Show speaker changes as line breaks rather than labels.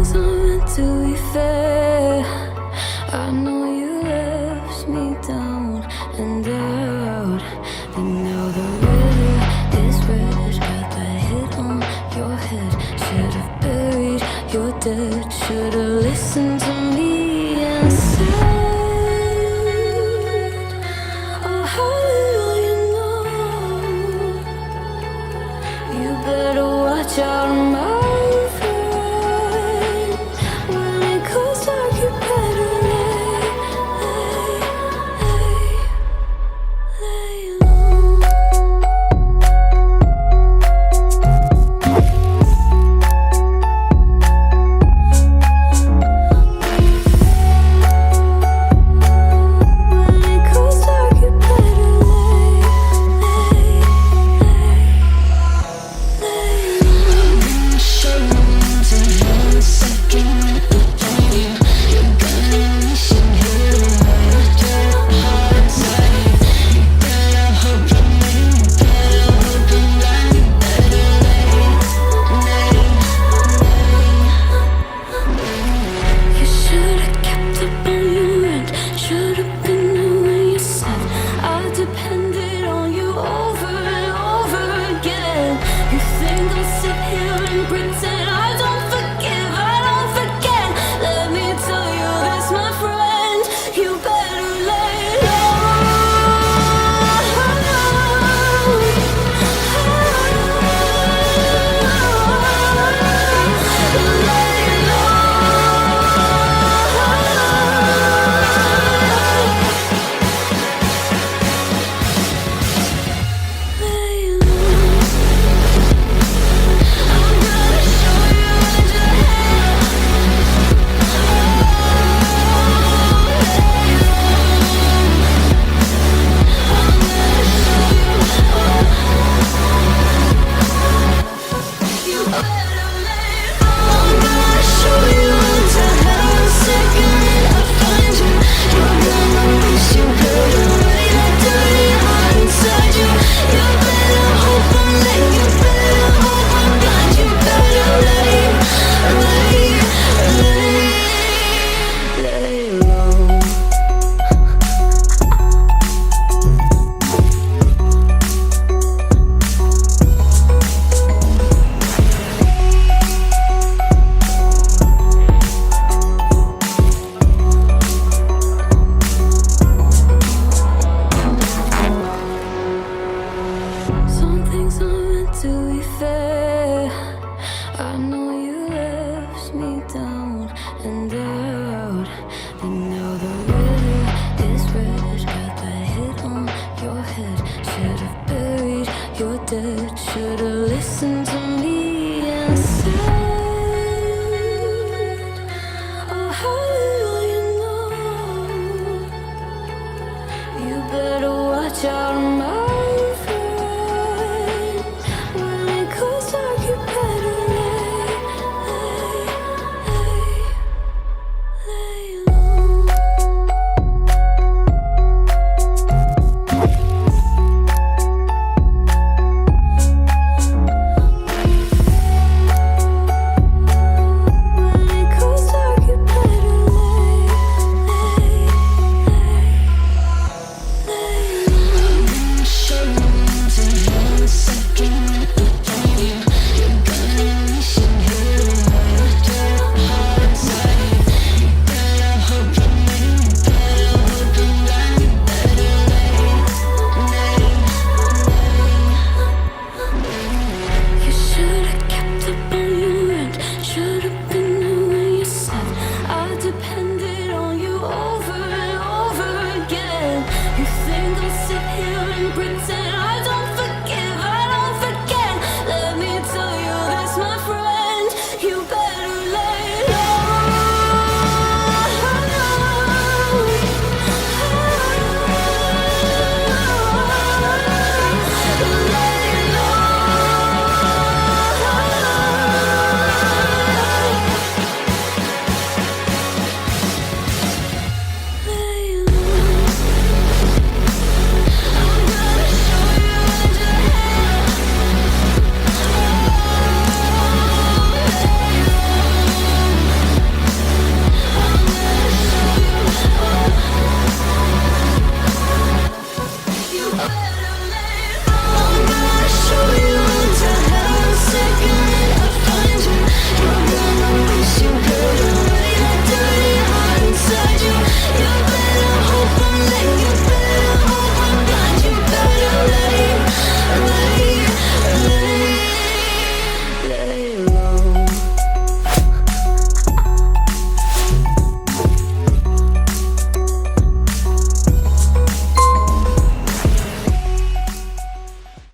things aren't meant to be fair. I know you left me down and out. And now the river is red. Got that hit on your head. Should've buried your dead. Should've listened to me and said, oh, how little you know. You better watch out, my friend. When it goes dark, you better lay low. When it goes dark, you better You should've kept up on your rent. Should've been there when you said I depended on you over and over again. You think I'll sit here and pretend I don't forgive, I don't forget. Let me tell you this, my friend. You better lay Some things aren't meant to be fair. I know you left me down and out. And now the river is red. Got that hit on your head. Should've buried your dead. Should've listened to me and said, oh, how little you know. You better watch out,